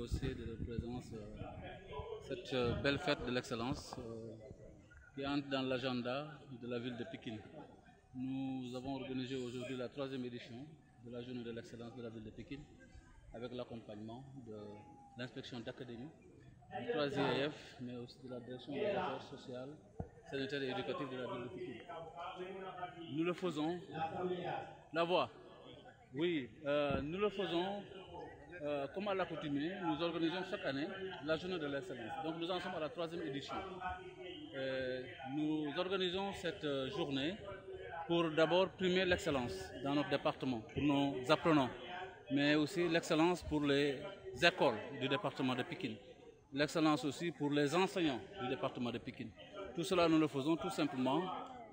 aussi de la présence cette belle fête de l'excellence qui entre dans l'agenda de la ville de Pékin. Nous avons organisé aujourd'hui la 3e édition de la journée de l'excellence de la ville de Pékin avec l'accompagnement de l'inspection d'académie, du 3IAF, mais aussi de la direction des affaires sociales, sanitaires et éducatives de la ville de Pékin. Nous le faisons, la voix, oui, nous le faisons comme à l'accoutumée, nous organisons chaque année la journée de l'excellence. Donc nous en sommes à la 3e édition. Nous organisons cette journée pour d'abord primer l'excellence dans notre département, pour nos apprenants, mais aussi l'excellence pour les écoles du département de Pékin, l'excellence aussi pour les enseignants du département de Pékin. Tout cela, nous le faisons tout simplement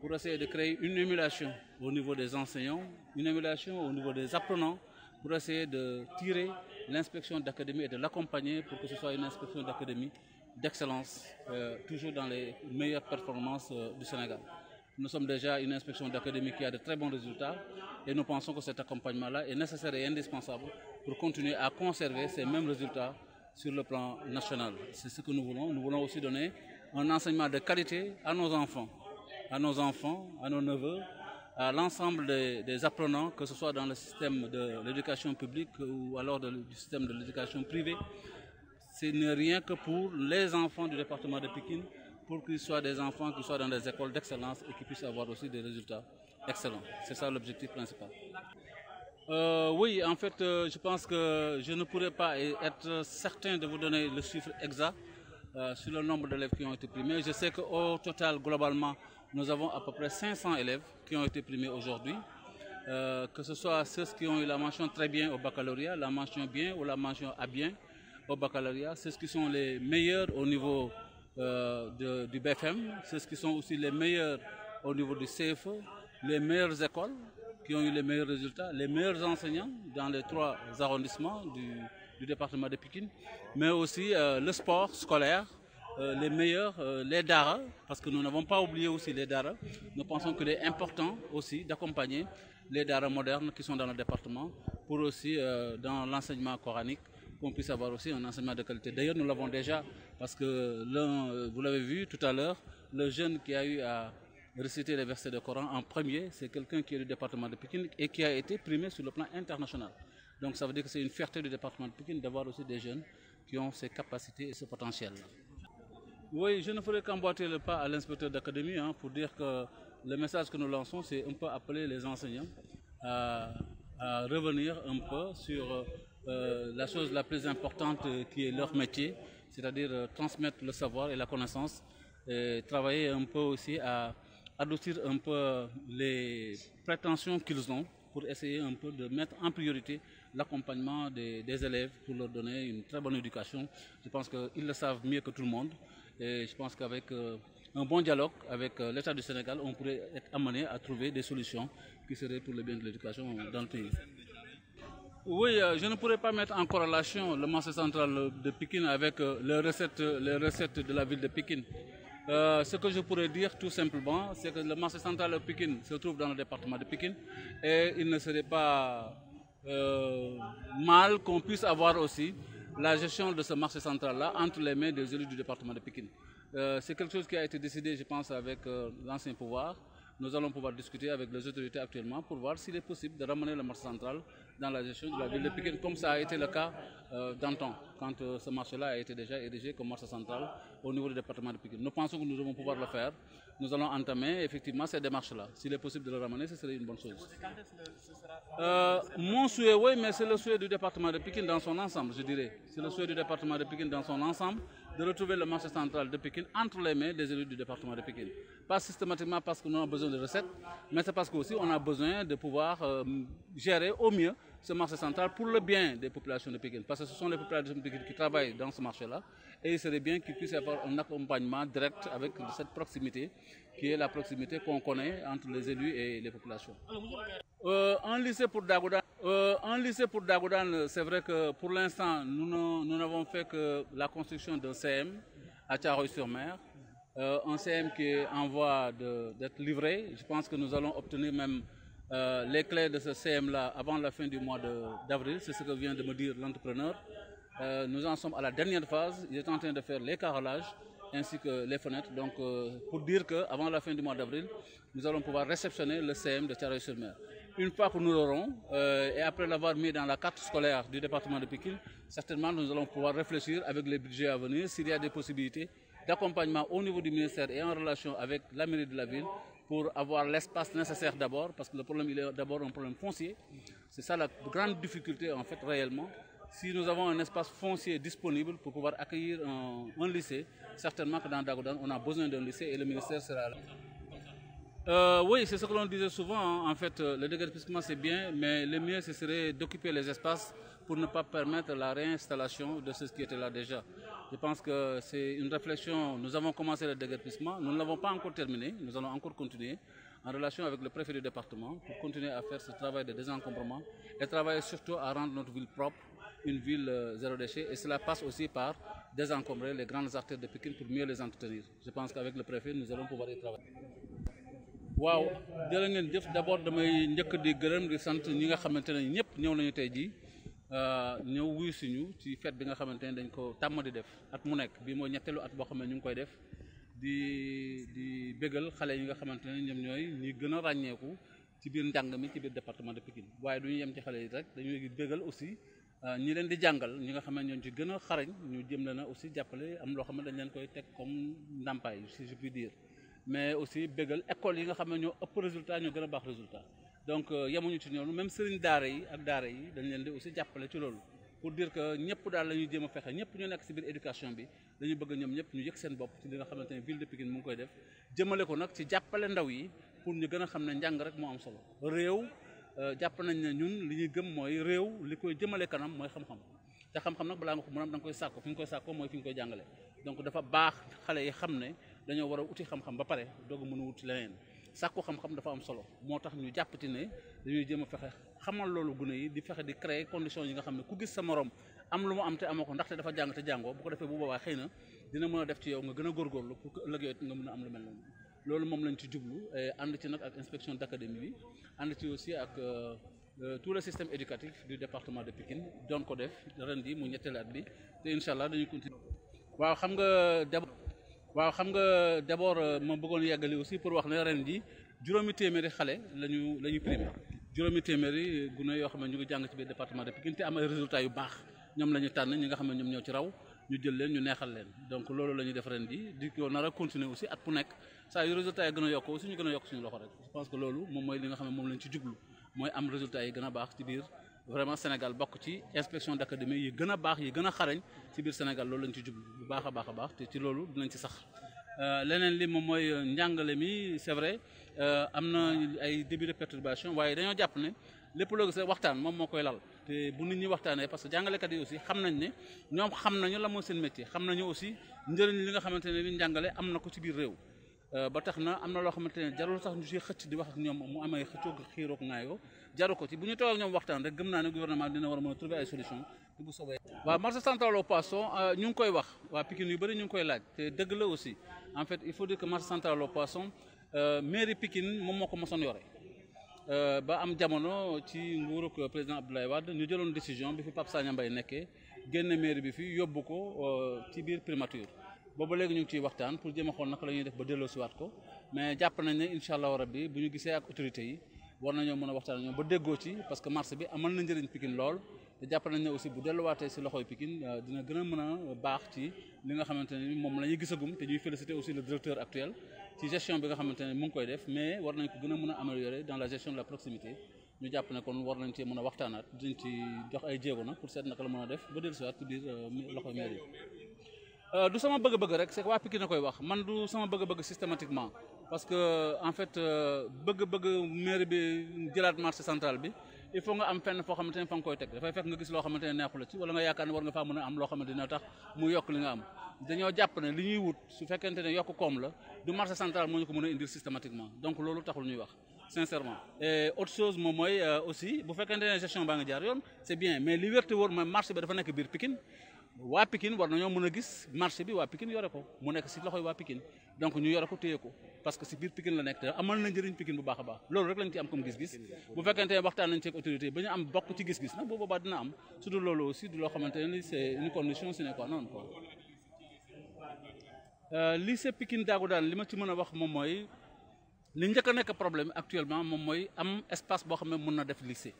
pour essayer de créer une émulation au niveau des enseignants, une émulation au niveau des apprenants, pour essayer de tirer l'inspection d'académie et de l'accompagner pour que ce soit une inspection d'académie d'excellence, toujours dans les meilleures performances du Sénégal. Nous sommes déjà une inspection d'académie qui a de très bons résultats et nous pensons que cet accompagnement-là est nécessaire et indispensable pour continuer à conserver ces mêmes résultats sur le plan national. C'est ce que nous voulons. Nous voulons aussi donner un enseignement de qualité à nos enfants, à nos neveux, à l'ensemble des apprenants, que ce soit dans le système de l'éducation publique ou alors du système de l'éducation privée. Ce n'est rien que pour les enfants du département de Pékin, pour qu'ils soient des enfants qui soient dans des écoles d'excellence et qui puissent avoir aussi des résultats excellents. C'est ça l'objectif principal. Oui, en fait, je pense que je ne pourrais pas être certain de vous donner le chiffre exact sur le nombre d'élèves qui ont été primés. Je sais qu'au total, globalement, nous avons à peu près 500 élèves qui ont été primés aujourd'hui. Que ce soit ceux qui ont eu la mention très bien au baccalauréat, la mention bien ou la mention à bien au baccalauréat, ceux qui sont les meilleurs au niveau du BFM, ceux qui sont aussi les meilleurs au niveau du CFE, les meilleures écoles qui ont eu les meilleurs résultats, les meilleurs enseignants dans les 3 arrondissements du département de Pékin, mais aussi le sport scolaire, les meilleurs, les Dara, parce que nous n'avons pas oublié aussi les Dara. Nous pensons qu'il est important aussi d'accompagner les Dara modernes qui sont dans le département pour aussi dans l'enseignement coranique, qu'on puisse avoir aussi un enseignement de qualité. D'ailleurs, nous l'avons déjà, parce que vous l'avez vu tout à l'heure, le jeune qui a eu à réciter les versets du Coran en premier, c'est quelqu'un qui est du département de Pékin et qui a été primé sur le plan international. Donc ça veut dire que c'est une fierté du département de Pékin d'avoir aussi des jeunes qui ont ces capacités et ce potentiel-là. Oui, je ne ferai qu'emboîter le pas à l'inspecteur d'académie pour dire que le message que nous lançons, c'est un peu appeler les enseignants à revenir un peu sur la chose la plus importante qui est leur métier, c'est-à-dire transmettre le savoir et la connaissance, et travailler un peu aussi à adoucir un peu les prétentions qu'ils ont pour essayer un peu de mettre en priorité l'accompagnement des élèves pour leur donner une très bonne éducation. Je pense qu'ils le savent mieux que tout le monde et je pense qu'avec un bon dialogue avec l'État du Sénégal, on pourrait être amené à trouver des solutions qui seraient pour le bien de l'éducation dans le pays. Oui, je ne pourrais pas mettre en corrélation le marché central de Pékin avec les recettes de la ville de Pékin. Ce que je pourrais dire tout simplement, c'est que le marché central de Pékin se trouve dans le département de Pékin et il ne serait pas mal qu'on puisse avoir aussi la gestion de ce marché central-là entre les mains des élus du département de Pékin. C'est quelque chose qui a été décidé, je pense, avec l'ancien pouvoir. Nous allons pouvoir discuter avec les autorités actuellement pour voir s'il est possible de ramener le marché central dans la gestion de la ville de Pékin, comme ça a été le cas d'antan, quand ce marché-là a été déjà érigé comme marché central au niveau du département de Pékin. Nous pensons que nous devons pouvoir le faire. Nous allons entamer effectivement ces démarches-là. S'il est possible de le ramener, ce serait une bonne chose. Mon souhait, oui, mais c'est le souhait du département de Pékin dans son ensemble, je dirais. C'est le souhait du département de Pékin dans son ensemble de retrouver le marché central de Pékin entre les mains des élus du département de Pékin. Pas systématiquement parce que nous avons besoin de recettes, mais c'est parce qu'aussi on a besoin de pouvoir gérer au mieux ce marché central pour le bien des populations de Pékin. Parce que ce sont les populations de Pékin qui travaillent dans ce marché-là et il serait bien qu'il puisse y avoir un accompagnement direct avec cette proximité qui est la proximité qu'on connaît entre les élus et les populations. Un lycée pour Dagodan, c'est vrai que pour l'instant, nous n'avons fait que la construction d'un CM à Thiaroye-sur-Mer. Un CM qui est en voie d'être livré. Je pense que nous allons obtenir même les clés de ce CM-là avant la fin du mois d'avril. C'est ce que vient de me dire l'entrepreneur. Nous en sommes à la dernière phase. Il est en train de faire les carrelages ainsi que les fenêtres. Donc, pour dire qu'avant la fin du mois d'avril, nous allons pouvoir réceptionner le CM de Thiaroye-sur-Mer. Une fois que nous l'aurons, et après l'avoir mis dans la carte scolaire du département de Pikine, certainement nous allons pouvoir réfléchir avec les budgets à venir s'il y a des possibilités d'accompagnement au niveau du ministère et en relation avec la mairie de la ville pour avoir l'espace nécessaire d'abord, parce que le problème il est d'abord un problème foncier. C'est ça la grande difficulté en fait réellement. Si nous avons un espace foncier disponible pour pouvoir accueillir un lycée, certainement que dans Dagodan, on a besoin d'un lycée et le ministère sera là. Oui, c'est ce que l'on disait souvent. Hein. En fait, le déguerpissement c'est bien, mais le mieux ce serait d'occuper les espaces pour ne pas permettre la réinstallation de ce qui était là déjà. Je pense que c'est une réflexion. Nous avons commencé le déguerpissement, nous ne l'avons pas encore terminé, nous allons encore continuer en relation avec le préfet du département pour continuer à faire ce travail de désencombrement et travailler surtout à rendre notre ville propre, une ville zéro déchet. Et cela passe aussi par désencombrer les grandes artères de Pikine pour mieux les entretenir. Je pense qu'avec le préfet, nous allons pouvoir y travailler. waaw jërë ngeen jëf d'abord damay njëkk di gërëm di sant ñi nga xamante ne ñëpp ñëw nañu tey jii ñëw wuyu suñu ci fête bi nga xamante ne dañ ko tàmm di def at mu nekk bii mooy ñetteelu at boo xam ne ñu ngi koy def di bégal xale yi nga xamante ne ñoom ñooy ñi gën a ràññeeku ci biir njàng mi ci biir département de Pikine waaye du ñu yem ci xale yi rek dañuy bégal aussi ñi leen di jàngal ñi nga xam ne ñoo ci gën a xarañ ñu jëm leen a aussi jàppale am loo xam ne dañ leen koy teg comme ndàmpaay si je puis dire. Mais aussi bégal école yi nga xam ne ñoo ëpp résultat ñoo gën a baax résultat donc yemuñu ci ñoom même sëriñ daara yi ak daara yi dañ leen di aussi jàppale ci loolu pour dire que ñëpp daal la ñuy jéem a fexe ñëpp ñu nekk ci biir éducation bi dañu bëgg ñoom ñëpp ñu yëg seen bopp ci li nga xamante ne ville de Pikine mu ngi koy def jëmale ko nag ci jàppale ndaw yi pour ñu gën a xam ne njàng rek moo am solo réew jàpp nañ ne ñun li ñuy gëm mooy réew li koy jëmale kanam mooy xam-xam te xam-xam nag balaa nga ko mën a am da nga koy sàkko fi nga koy sàkko mooy fi nga koy jàngale donc dafa baax xale yi xam ne dañoo war a uti xam-xam ba pare doog a mën a wuti leneen sàkku xam-xam dafa am solo moo tax ñu jàppati ne dañuy jéem a fexe xamal loolu gune yi di fexe di créer conditions yi nga xam ne ku gis sa morom am lu mu am te amoo ko ndaxte dafa jàng te jàngoo bu ko defee bu boobaa xëy na dina mën a def ci yow nga gën a góorgóorlu pour que ëllëg nga mën a am lu mel noonu loolu moom lañ ci jublu ànd ci nag ak inspection d'académie bi ànd ci aussi ak tout le système éducatif du département de Pikine doon ko def ren ji mu ñetteelu at bi te incha allah dañuy continuer waaw xam nga d'abord ma bëggoon yeggali aussi pour wax ne ren ji juróomi téeméeri xale lañu primé juróomi téeméeri gune yoo xam ne ñu ngi jàng ci biir département de Pikine te am ay résultats yu baax ñoom la ñu tànn ñi nga xam ne ñoom ñoo ci raw ñu jël leen ñu neexal leen donc loolu la ñuy def ren ji di ko nar a continuer aussi at bu nekk saa yu résultats yi gën a yokk aussi ñu gën a yokk suñu loxo rek je pense que loolu moom mooy li nga xam ne moom lañ ci jublu mooy am résultats yi gën a baax ci biir vraiment Sénégal bokk ci inspection d'académie yi gën a baax yi gën a xarañ ci biir Sénégal loolu lañ ci jublu bu baax a baax te ci loolu dinañ ci sax leneen li moom mooy njàngale mi c'est vrai am na ay début de perturbation waaye dañoo jàpp ne lépp loo gis waxtaan moom moo koy lal te bu nit ñi waxtaanee parce que jàngalekat yi aussi xam nañ ne ñoom xam nañu la mooy seen métier xam nañu aussi njëriñ li nga xamante ne li njàngale am na ko ci biir réew ba tax na am na loo xamante ne jarul sax ñu ci xëcc di wax ak ñoom mu amay xëccoo xiiroog naayoo jaru ko ci bu ñu toog ak ñoom waxtaan rek gëm naa ne gouvernement dina war a mën a trouver ay solution te bu soobee waaw marché central au poisson ñu ngi koy wax waa Pikine yu bëri ñu ngi koy laaj te dëgg la aussi en fait il faut dire que marché central au poisson mairie Pikine moom moo ko mosoon yore ba am jamono ci nguurug président Abdoulaye Wade ñu jëloon décision bi fi Pape Sagna Mbaye nekkee génne mairie bi fi yóbbu ko ci biir primature boobu léegi ñu ngi ciy waxtaan pour jéem a xool naka la ñuy def ba delloosiwaat ko mais jàpp nañ ne incha allahu rabbi bu ñu gisee ak autorités yi war nañoo mën a waxtaan ak ñoom ba déggoo ci parce que marché bi amal na njëriñ Pikine lool te jàpp nañ ne aussi bu delluwaatee si loxoy Pikine dina gën a mën a baax ci li nga xamante ne moom la ñuy gisagum te ñuy féliciter aussi le directeur actuel ci gestion bi nga xamante ne mu ngi koy def mais war nañ ko gën a mën a améliorer dans la gestion de la proximité ñu jàpp ne kon war nañ cee mën a waxtaanaat dinañ ci jox ay jéego nag pour seet naka la mën a def ba dellusiwaat ci biir loxoy mairie du sama bëgg-bëgg rek c'est que waa Pikine na koy wax man du sama bëgg-bëgg systématiquement parce que en fait bëgg-bëgg mairie bi jëlaat marché central bi il faut nga am fenn foo xamante ne fa nga koy teg dafay fekk nga gis loo xamante ne neexu la ci wala nga yaakaar ne war nga faa mën a am loo xamante ne tax mu yokk li nga am dañoo jàpp ne li ñuy wut su fekkente ne yokk koom la du marché central moo ñu ko mën a indil systématiquement donc loolu taxul ñuy wax sincèrement et autre chose moom mooy aussi bu fekkente ne gestion baa nga jaar yoon c'est bien mais li wérte wóor mooy marché bi dafa nekk biir Pikine waa Pikine war nañoo mën a gis marché bi waa Pikine yore ko mu nekk si loxoy waa Pikine donc ñu yore ko téye ko parce que si biir Pikine la nekk te amal na njëriñ Pikine bu baax a baax loolu rek lañ ci am comme gis-gis bu fekkente ne waxtaan nañ ci ak autorité ba ñu am bokk ci gis-gis nag bu boobaa dina am su dul loolu aussi du loo xamante ne c'est une condition sine qua non quoi. Lycée Pikine Dagoudane li ma ci mën a wax moom mooy li njëkk a nekk problème actuellement moom mooy am espace boo xam ne mën na def lycée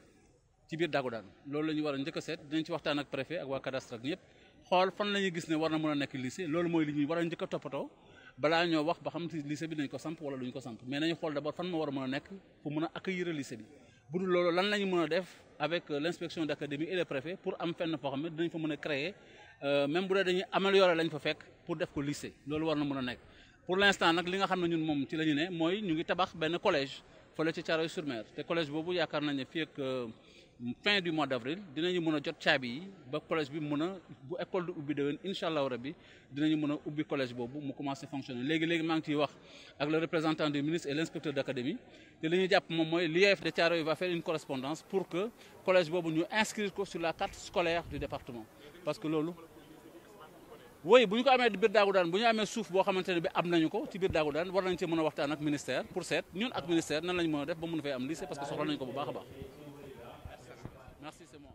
ci biir Dagoudane loolu la ñu war a njëkk a seet dinañ ci waxtaan ak préfet ak waa cadastre ak ñëpp xool fan la ñuy gis ne war na mën a nekk lycée loolu mooy li ñuy war a njëkk a toppatoo balaa ñoo wax ba xam ci lycée bi dañ ko samp wala duñ ko samp mais nañu xool d'abord fan ma war a mën a nekk pour mën a accueillir lycée bi bu dul loolu lan la ñu mën a def avec l'inspection d'académie et le préfet pour am fenn foo xam ne dinañ fa mën a créer même bu dee dañuy améliorer lañ fa fekk pour def ko lycée loolu war na mën a nekk pour l'instant nag li nga xam ne ñun moom ci la ñu ne mooy ñu ngi tabax benn collège fële ci Thiaroye-sur-Mer te collège boobu yaakaar nañ ne fii ak fin du mois d'avril dinañu mën a jot caabi yi ba collège bi mën a bu école di ubbi déwén incha allahu rabbi dinañu mën a ubbi collège boobu mu commencé fonctionner léegi maa ngi ciy wax ak le représentant du ministre et l'inspecteur d'académie te li ñuy jàpp moom mooy l'IEF de Thiaroye va faire une correspondance pour que collège boobu ñu inscrire ko sur la carte scolaire du département parce que loolu oui bu ñu ko amee biir Dagoudane bu ñu amee suuf boo xamante ne bi am nañu ko ci biir Dagoudane war nañ ci mën a waxtaan ak ministère pour seet ñun ak ministère nan lañu mën a def ba mën a fay am lycée parce que soxla nañu ko bu baax a baax. Merci, c'est moi.